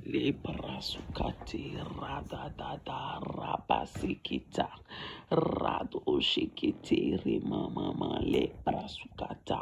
Le brasukate radadada rabasikita radoshikite remama le brasukata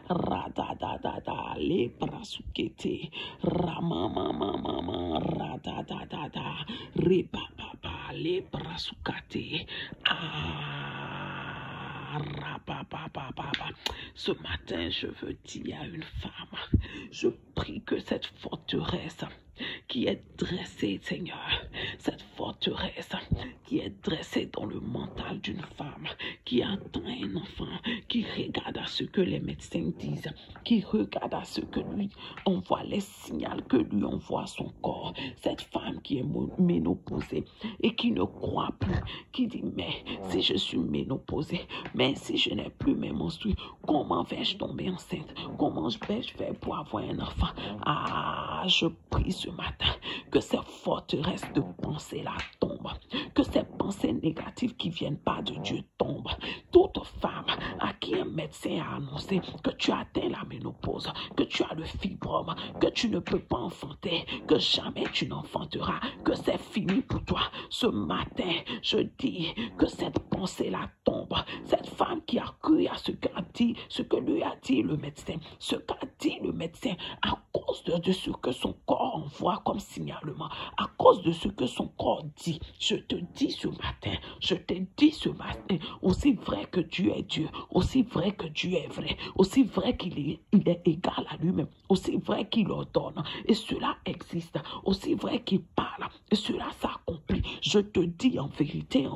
radadada le brasukete ramama radadada repapa le brasukate Ce matin, je veux dire à une femme, je prie que cette forteresse qui est dressée, Seigneur, cette forteresse qui est dressée dans le mental d'une femme, qui attend un enfant, qui regarde à ce que les médecins disent, qui regarde à ce que lui envoie, les signaux que lui envoie son corps, cette femme qui est ménopausée et qui ne croit plus, qui dit, mais si je suis ménopausée, mais si je n'ai plus mes menstrues, comment vais-je tomber enceinte? Comment vais-je faire pour avoir un enfant? Je prie ce matin que ces forteresses de pensée-là tombent, que ces pensées négatives qui ne viennent pas de Dieu tombent. Toute femme à qui un médecin a annoncé que tu as atteint la ménopause, que tu as le fibrome, que tu ne peux pas enfanter, que jamais tu n'enfanteras, que c'est fini pour toi. Ce matin, je dis que cette pensée-là tombe. Cette femme qui a cru à ce qu'a dit, ce que lui a dit le médecin, ce qu'a dit le médecin à cause de ce que son corps envoie comme signalement, à cause de ce que son corps dit. Je te dis ce matin, je te dis ce matin, aussi vrai que Dieu est Dieu, aussi vrai que Dieu est vrai, aussi vrai qu'il est égal à lui-même, aussi vrai qu'il ordonne, et cela existe, aussi vrai qu'il parle, et cela s'accomplit. Je te dis en vérité,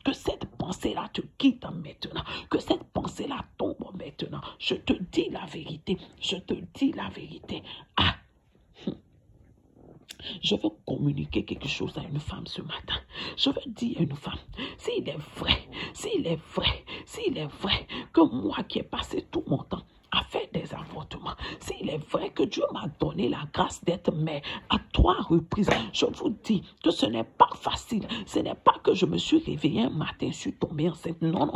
que cette pensée-là te quitte maintenant, que cette pensée-là tombe maintenant. Je te dis la vérité, je te dis la vérité. Je veux communiquer quelque chose à une femme ce matin. Je veux dire à une femme, s'il est vrai que moi qui ai passé tout mon temps à faire des avortements, s'il est vrai que Dieu m'a donné la grâce d'être mère à 3 reprises, je vous dis que ce n'est pas facile. Ce n'est pas que je me suis réveillée un matin, je suis tombée enceinte. Non.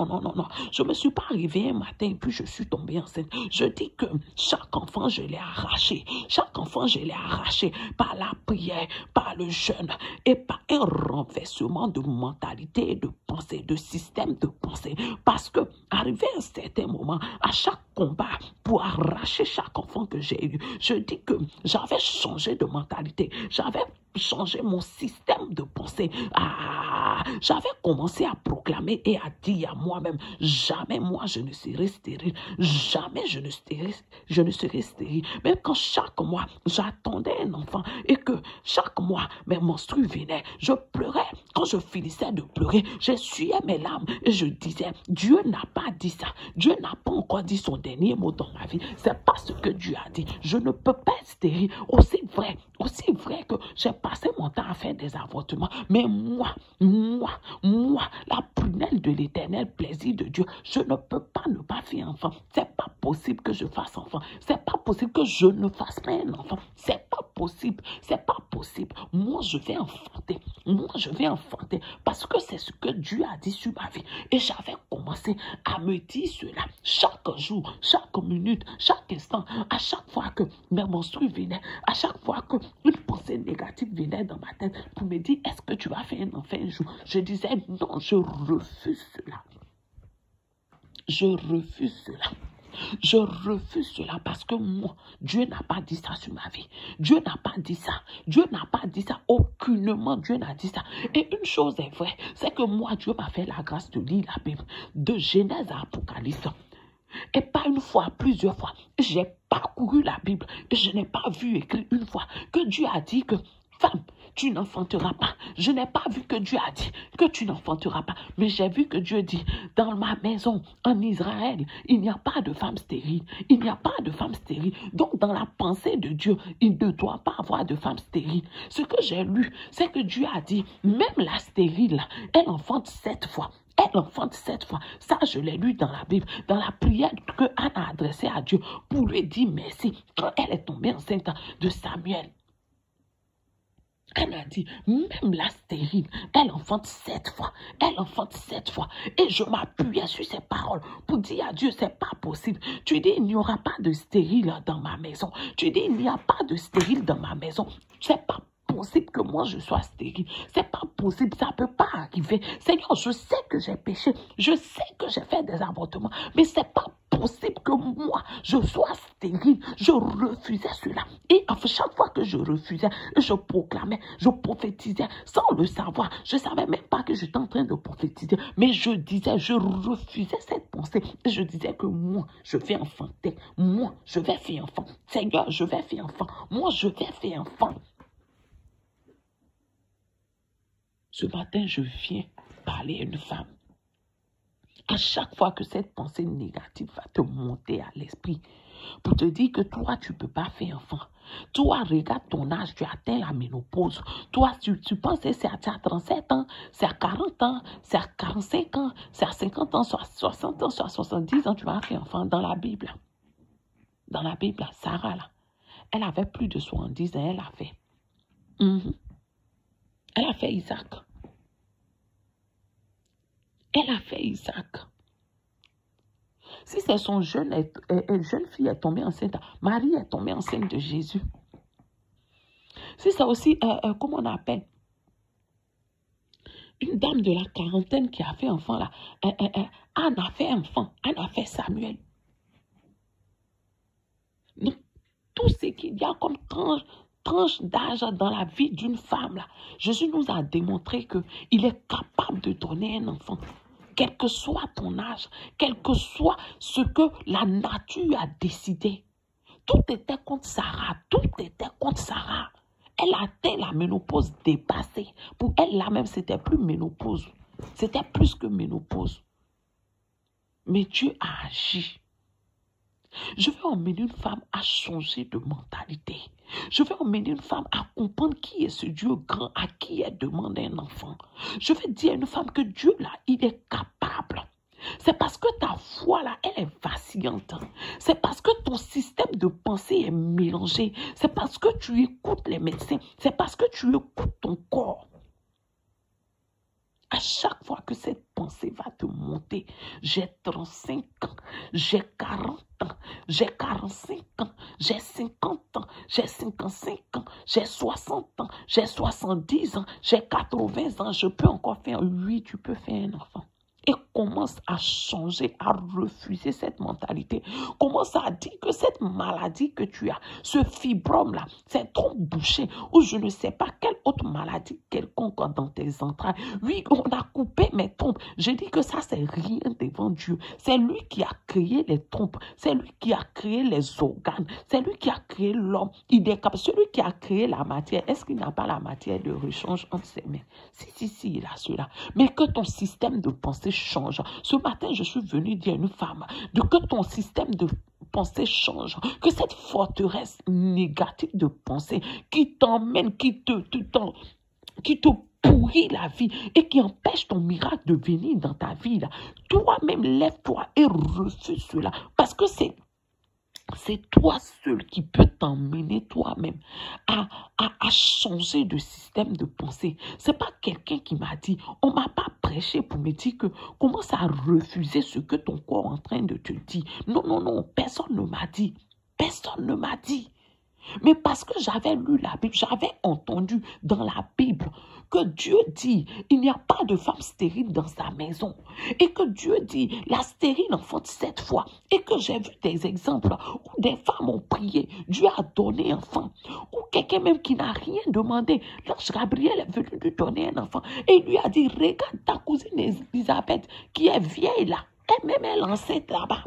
Je ne me suis pas réveillée un matin et puis je suis tombée enceinte. Je dis que chaque enfant, je l'ai arraché. Chaque enfant, je l'ai arraché par la prière, par le jeûne et par un renversement de mentalité et de pensée, de système de pensée. Parce que, arrivé à un certain moment, à chaque combat pour arracher chaque enfant que j'ai eu, je dis que j'avais changé de mentalité, j'avais changé mon système de pensée. J'avais commencé à proclamer et à dire à moi-même, jamais moi je ne serai stérile, jamais je ne serai stérile. Même quand chaque mois j'attendais un enfant et que chaque mois mes menstrues venaient, je pleurais. Quand je finissais de pleurer, j'essuyais mes larmes et je disais, Dieu n'a pas dit ça. Dieu n'a pas encore dit son dernier mot dans ma vie. C'est pas ce que Dieu a dit. Je ne peux pas être stérile. Aussi vrai que j'ai passé mon temps à faire des avortements. Mais moi, la prunelle de l'éternel plaisir de Dieu, je ne peux pas ne pas faire enfant. C'est pas possible que je fasse enfant. C'est pas possible que je ne fasse pas un enfant. C'est pas possible. C'est pas possible. Moi, je vais enfanter. Parce que c'est ce que Dieu a dit sur ma vie. Et j'avais commencé à me dire cela chaque jour, chaque minute, chaque instant, à chaque fois que mes menstrues venaient, à chaque fois que une pensée négative venait dans ma tête pour me dire, est-ce que tu vas faire un enfant un jour? Je disais, non, je refuse cela. Je refuse cela parce que moi, Dieu n'a pas dit ça sur ma vie. Dieu n'a pas dit ça. Dieu n'a pas dit ça. Aucunement, Dieu n'a dit ça. Et une chose est vraie, c'est que moi, Dieu m'a fait la grâce de lire la Bible, de Genèse à Apocalypse. Et pas une fois, plusieurs fois. J'ai parcouru la Bible et je n'ai pas vu écrit une fois que Dieu a dit que, femme, tu n'enfanteras pas. Je n'ai pas vu que Dieu a dit que tu n'enfanteras pas. Mais j'ai vu que Dieu dit, dans ma maison, en Israël, il n'y a pas de femme stérile. Il n'y a pas de femme stérile. Donc, dans la pensée de Dieu, il ne doit pas avoir de femme stérile. Ce que j'ai lu, c'est que Dieu a dit, même la stérile, elle enfante 7 fois. Elle enfante 7 fois. Ça, je l'ai lu dans la Bible, dans la prière que Anne a adressée à Dieu pour lui dire merci quand elle est tombée enceinte de Samuel. Elle a dit, même la stérile, elle enfante 7 fois. Elle enfante 7 fois. Et je m'appuyais sur ces paroles pour dire à Dieu, c'est pas possible. Tu dis, il n'y aura pas de stérile dans ma maison. Tu dis, il n'y a pas de stérile dans ma maison. C'est pas possible que moi je sois stérile. C'est pas possible, ça peut pas arriver. Seigneur, je sais que j'ai péché, je sais que j'ai fait des avortements, mais c'est pas possible que moi je sois stérile. Je refusais cela. Et enfin, chaque fois que je refusais, je proclamais, je prophétisais sans le savoir. Je savais même pas que j'étais en train de prophétiser, mais je disais, je refusais cette pensée. Et je disais que moi, je vais enfanter. Moi, je vais faire enfant. Seigneur, je vais faire enfant. Moi, je vais faire enfant. Ce matin, je viens parler à une femme. À chaque fois que cette pensée négative va te monter à l'esprit, pour te dire que toi, tu ne peux pas faire enfant. Toi, regarde ton âge, tu atteins la ménopause. Toi, tu penses que c'est à 37 ans, c'est à 40 ans, c'est à 45 ans, c'est à 50 ans, soit à 60 ans, soit à 70 ans, tu vas faire enfant. Dans la Bible, Sarah, là, elle avait plus de 70 ans, elle a fait. Elle a fait Isaac. Elle a fait Isaac. Si c'est son jeune fille est tombée enceinte, Marie est tombée enceinte de Jésus. Si c'est aussi, comment on appelle, une dame de la quarantaine qui a fait enfant là, Anne a fait enfant, Anne a fait Samuel. Donc, tout ce qu'il y a comme tranche d'âge dans la vie d'une femme là, Jésus nous a démontré qu'il est capable de donner un enfant. Quel que soit ton âge, quel que soit ce que la nature a décidé. Tout était contre Sarah, tout était contre Sarah. Elle a atteint la ménopause dépassée. Pour elle, là même, c'était plus ménopause. C'était plus que ménopause. Mais Dieu a agi. Je vais emmener une femme à changer de mentalité. Je vais emmener une femme à comprendre qui est ce Dieu grand à qui elle demande un enfant. Je vais dire à une femme que Dieu, là, il est capable. C'est parce que ta foi, là, elle est vacillante. C'est parce que ton système de pensée est mélangé. C'est parce que tu écoutes les médecins. C'est parce que tu écoutes ton corps. À chaque fois que cette pensée va te monter, j'ai 35 ans, j'ai 40 ans, j'ai 45 ans, j'ai 50 ans, j'ai 55 ans, j'ai 60 ans, j'ai 70 ans, j'ai 80 ans, je peux encore faire, oui, tu peux faire un enfant. Et commence à changer, à refuser cette mentalité. Commence à dire que cette maladie que tu as, ce fibrome-là, cette trompe bouchée, ou je ne sais pas quelle autre maladie quelconque dans tes entrailles. Oui, on a coupé mes trompes. Je dis que ça, c'est rien devant Dieu. C'est lui qui a créé les trompes. C'est lui qui a créé les organes. C'est lui qui a créé l'homme. Il est capable. Celui qui a créé la matière, est-ce qu'il n'a pas la matière de rechange entre ses mains? Si, il a cela. Mais que ton système de pensée change. Ce matin, je suis venu dire à une femme que ton système de pensée change, que cette forteresse négative de pensée qui t'emmène, qui te pourrit la vie et qui empêche ton miracle de venir dans ta vie, là, toi-même lève-toi et refuse cela, parce que c'est toi seul qui peut t'emmener toi-même à changer de système de pensée. C'est pas quelqu'un qui m'a dit, on m'a pas prêché pour me dire que commence à refuser ce que ton corps est en train de te dire. Non, personne ne m'a dit. Personne ne m'a dit. Mais parce que j'avais lu la Bible, j'avais entendu dans la Bible que Dieu dit, il n'y a pas de femme stérile dans sa maison. Et que Dieu dit, la stérile enfante 7 fois. Et que j'ai vu des exemples où des femmes ont prié, Dieu a donné un enfant. Ou quelqu'un même qui n'a rien demandé, l'ange Gabriel est venu lui donner un enfant. Et il lui a dit, regarde ta cousine Elisabeth qui est vieille là. Elle-même est enceinte là-bas.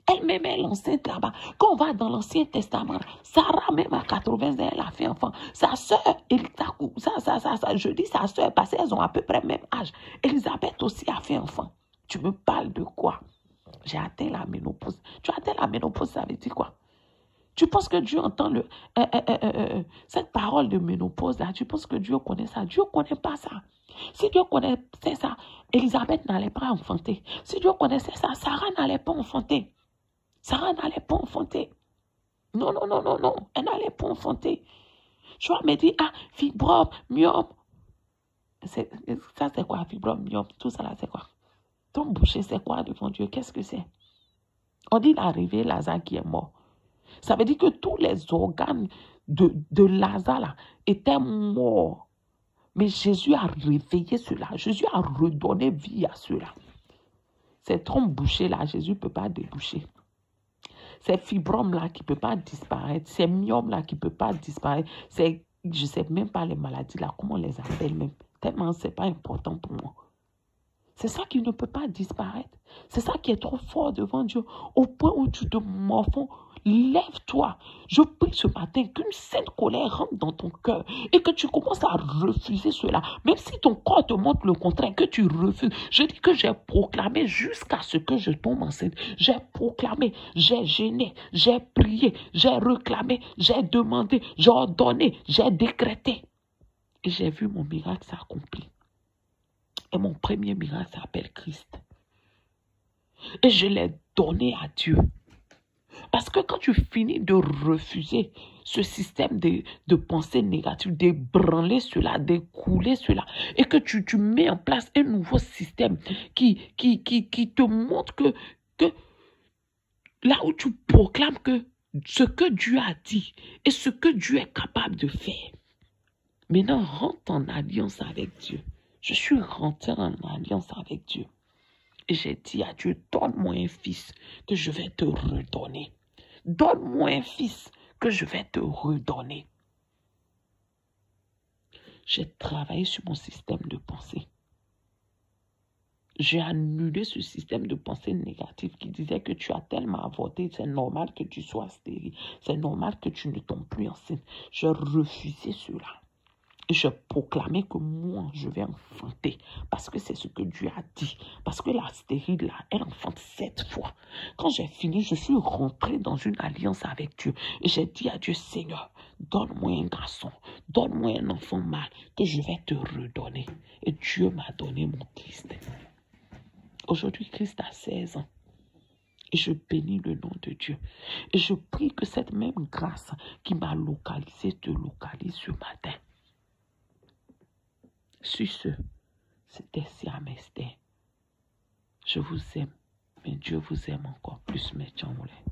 Elle-même est enceinte là-bas. Quand on va dans l'Ancien Testament, Sarah même à 80 ans, elle a fait enfant. Sa soeur, je dis sa soeur parce qu'elles ont à peu près le même âge. Elisabeth aussi a fait enfant. Tu me parles de quoi? J'ai atteint la ménopause. Tu as atteint la ménopause, ça veut dire quoi? Tu penses que Dieu entend cette parole de ménopause là? Tu penses que Dieu connaît ça? Dieu ne connaît pas ça. Si Dieu connaissait ça, Elisabeth n'allait pas enfanter. Si Dieu connaissait ça, Sarah n'allait pas enfanter. Sarah n'allait pas enfanter. Non. Elle n'allait pas enfanter. Tu vas me dire, fibrome, myome. Ça, c'est quoi, fibrome, myome? Tout ça là, c'est quoi? Ton boucher, c'est quoi devant Dieu? Qu'est-ce que c'est? On dit l'arrivée, Lazare qui est mort. Ça veut dire que tous les organes de Lazare là, étaient morts. Mais Jésus a réveillé cela. Jésus a redonné vie à cela. Ces trompes bouchées là, Jésus ne peut pas déboucher. Ces fibromes là qui ne peuvent pas disparaître. Ces myomes là qui ne peuvent pas disparaître. Ces, je ne sais même pas les maladies là, comment on les appelle même. Tellement ce n'est pas important pour moi. C'est ça qui ne peut pas disparaître. C'est ça qui est trop fort devant Dieu. Au point où tu te morfonds, lève-toi. Je prie ce matin qu'une sainte colère rentre dans ton cœur et que tu commences à refuser cela. Même si ton corps te montre le contraire, que tu refuses. Je dis que j'ai proclamé jusqu'à ce que je tombe enceinte. J'ai proclamé, j'ai gêné, j'ai prié, j'ai réclamé, j'ai demandé, j'ai ordonné, j'ai décrété. Et j'ai vu mon miracle s'accomplir. Et mon premier miracle s'appelle Christ. Et je l'ai donné à Dieu. Parce que quand tu finis de refuser ce système de pensée négative, d'ébranler cela, d'écouler cela, et que tu mets en place un nouveau système qui te montre que là où tu proclames que ce que Dieu a dit et ce que Dieu est capable de faire, maintenant rentre en alliance avec Dieu. Je suis rentré en alliance avec Dieu. Et j'ai dit à Dieu, donne-moi un fils que je vais te redonner. Donne-moi un fils que je vais te redonner. J'ai travaillé sur mon système de pensée. J'ai annulé ce système de pensée négative qui disait que tu as tellement avorté, c'est normal que tu sois stérile, c'est normal que tu ne tombes plus enceinte. J'ai refusé cela. Et je proclamais que moi, je vais enfanter. Parce que c'est ce que Dieu a dit. Parce que la stérile, là, elle enfante 7 fois. Quand j'ai fini, je suis rentrée dans une alliance avec Dieu. Et j'ai dit à Dieu, Seigneur, donne-moi un garçon. Donne-moi un enfant mâle que je vais te redonner. Et Dieu m'a donné mon Christ. Aujourd'hui, Christ a 16 ans. Et je bénis le nom de Dieu. Et je prie que cette même grâce qui m'a localisé te localise ce matin. Sur ce, c'était Siam Esther. Je vous aime, mais Dieu vous aime encore plus, mes Tchangolais.